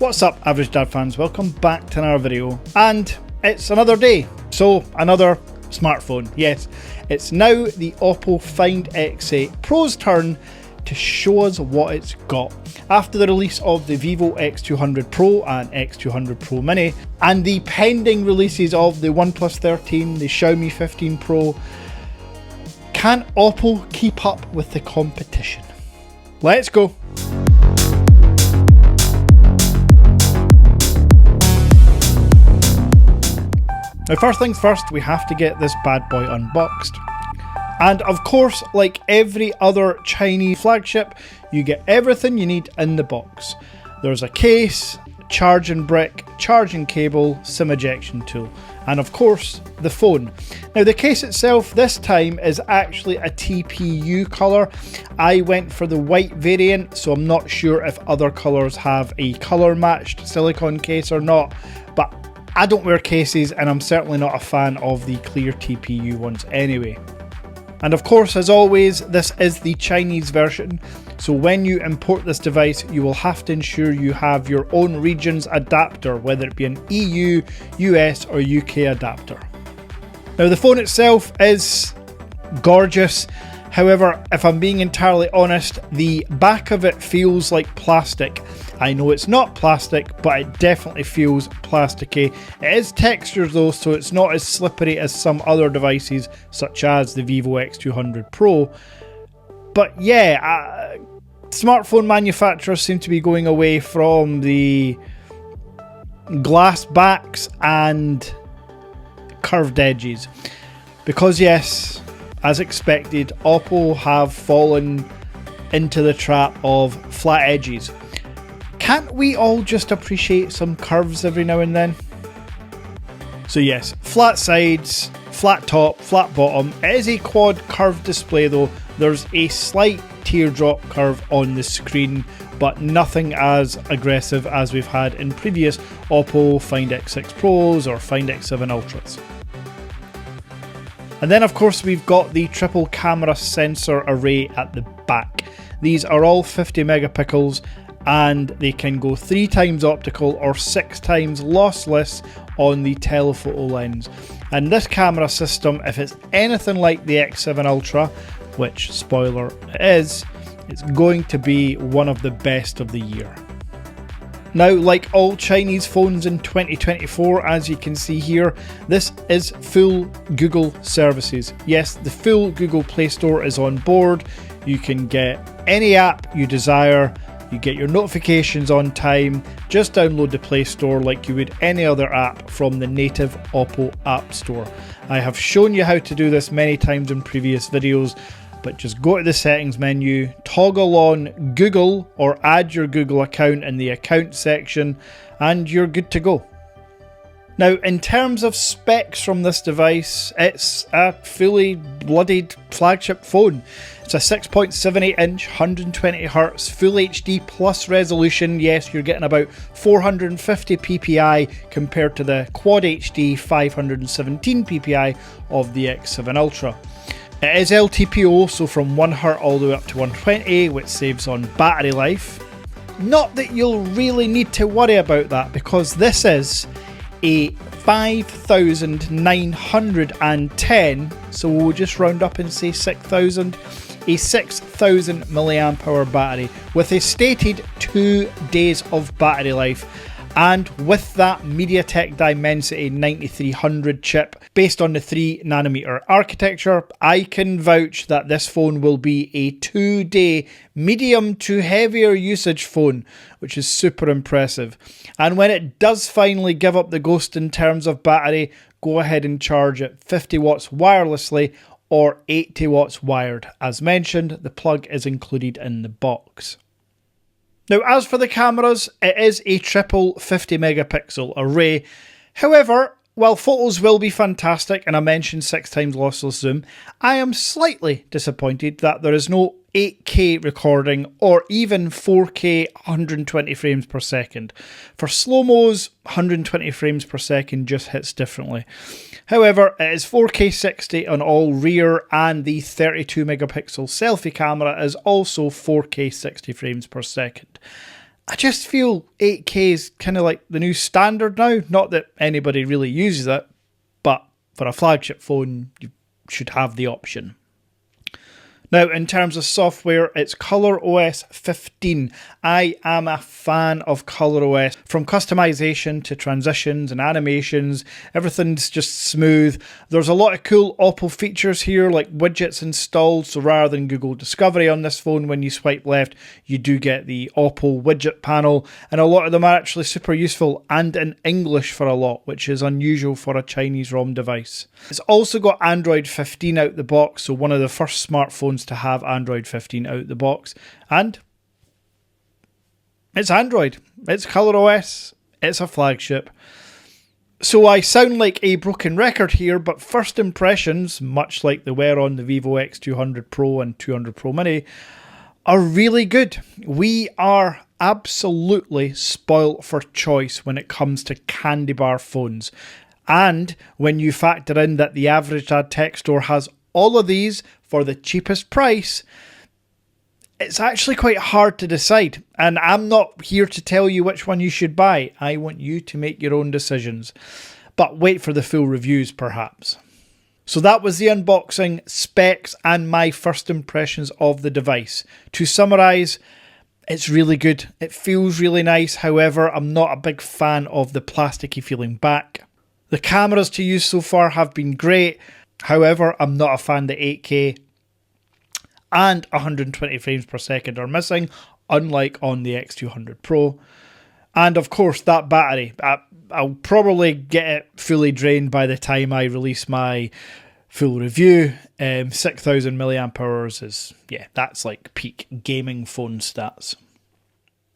What's up, Average Dad fans? Welcome back to another video, and it's another day, so another smartphone. Yes, it's now the OPPO Find X8 Pro's turn to show us what it's got. After the release of the Vivo X200 Pro and X200 Pro Mini, and the pending releases of the OnePlus 13, the Xiaomi 15 Pro, can OPPO keep up with the competition? Let's go. Now, first things first, we have to get this bad boy unboxed. And of course, like every other Chinese flagship, you get everything you need in the box. There's a case, charging brick, charging cable, SIM ejection tool, and of course, the phone. Now, the case itself this time is actually a TPU colour. I went for the white variant, so I'm not sure if other colours have a colour matched silicone case or not, but I don't wear cases and I'm certainly not a fan of the clear TPU ones anyway. And of course, as always, this is the Chinese version, so when you import this device you will have to ensure you have your own region's adapter, whether it be an EU, US or UK adapter. Now, the phone itself is gorgeous. However, if I'm being entirely honest, the back of it feels like plastic. I know it's not plastic, but it definitely feels plasticky. It is textured though, so it's not as slippery as some other devices, such as the Vivo X200 Pro. But yeah, smartphone manufacturers seem to be going away from the glass backs and curved edges. Because yes, as expected, OPPO have fallen into the trap of flat edges. Can't we all just appreciate some curves every now and then? So yes, flat sides, flat top, flat bottom. It is a quad curved display though. There's a slight teardrop curve on the screen, but nothing as aggressive as we've had in previous OPPO Find X6 Pros or Find X7 Ultras. And then of course we've got the triple camera sensor array at the back. These are all 50 megapixels and they can go 3 times optical or 6 times lossless on the telephoto lens. And this camera system, if it's anything like the X7 Ultra, which spoiler it is, it's going to be one of the best of the year. Now, like all Chinese phones in 2024, as you can see here, this is full Google services. Yes, the full Google Play Store is on board. You can get any app you desire. You get your notifications on time. Just download the Play Store like you would any other app from the native OPPO App Store. I have shown you how to do this many times in previous videos, but just go to the settings menu, toggle on Google or add your Google account in the account section, and you're good to go. Now, in terms of specs from this device, it's a fully bloodied flagship phone. It's a 6.78 inch, 120Hz, Full HD plus resolution. Yes, you're getting about 450 ppi compared to the Quad HD 517 ppi of the X7 Ultra. It is LTPO, so from 1Hz all the way up to 120, which saves on battery life. Not that you'll really need to worry about that, because this is a 5910, so we'll just round up and say 6000, a 6000 milliamp hour battery with a stated 2 days of battery life. And with that MediaTek Dimensity 9300 chip based on the 3nm architecture, I can vouch that this phone will be a 2-day medium to heavier usage phone, which is super impressive. And when it does finally give up the ghost in terms of battery, go ahead and charge it 50 watts wirelessly or 80 watts wired. As mentioned, the plug is included in the box. Now, as for the cameras, it is a triple 50 megapixel array. However, while photos will be fantastic, and I mentioned 6 times lossless zoom, I am slightly disappointed that there is no 8K recording or even 4K 120 frames per second. For slow-mos, 120 frames per second just hits differently. However, it is 4K 60 on all rear, and the 32 megapixel selfie camera is also 4K 60 frames per second. I just feel 8K is kind of like the new standard now. Not that anybody really uses it, but for a flagship phone, you should have the option. Now, in terms of software, it's ColorOS 15. I am a fan of ColorOS. From customization to transitions and animations, everything's just smooth. There's a lot of cool OPPO features here, like widgets installed. So rather than Google Discovery on this phone, when you swipe left, you do get the OPPO widget panel. And a lot of them are actually super useful and in English for a lot, which is unusual for a Chinese ROM device. It's also got Android 15 out the box, so one of the first smartphones to have Android 15 out the box. And it's Android. It's ColorOS. It's a flagship. So I sound like a broken record here, but first impressions, much like they were on the Vivo X200 Pro and 200 Pro Mini, are really good. We are absolutely spoilt for choice when it comes to candy bar phones. And when you factor in that the average Dad Tech store has all of these for the cheapest price, it's actually quite hard to decide. And I'm not here to tell you which one you should buy. I want you to make your own decisions. But wait for the full reviews, perhaps. So that was the unboxing, specs, and my first impressions of the device. To summarise, it's really good. It feels really nice. However, I'm not a big fan of the plasticky feeling back. The cameras to use so far have been great. However, I'm not a fan that 8K and 120 frames per second are missing, unlike on the X200 Pro. And of course, that battery, I'll probably get it fully drained by the time I release my full review. 6,000 milliamp hours is, yeah, that's like peak gaming phone stats.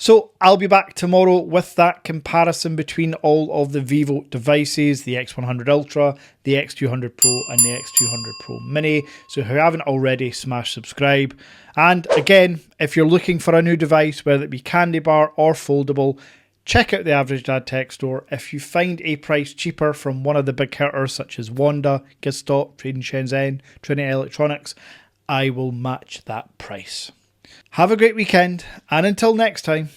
So I'll be back tomorrow with that comparison between all of the Vivo devices, the X100 Ultra, the X200 Pro and the X200 Pro Mini. So if you haven't already, smash subscribe. And again, if you're looking for a new device, whether it be candy bar or foldable, check out the Average Dad Tech store. If you find a price cheaper from one of the big hitters such as Wanda, Gizstop, Trading Shenzhen, Trinity Electronics, I will match that price. Have a great weekend, and until next time.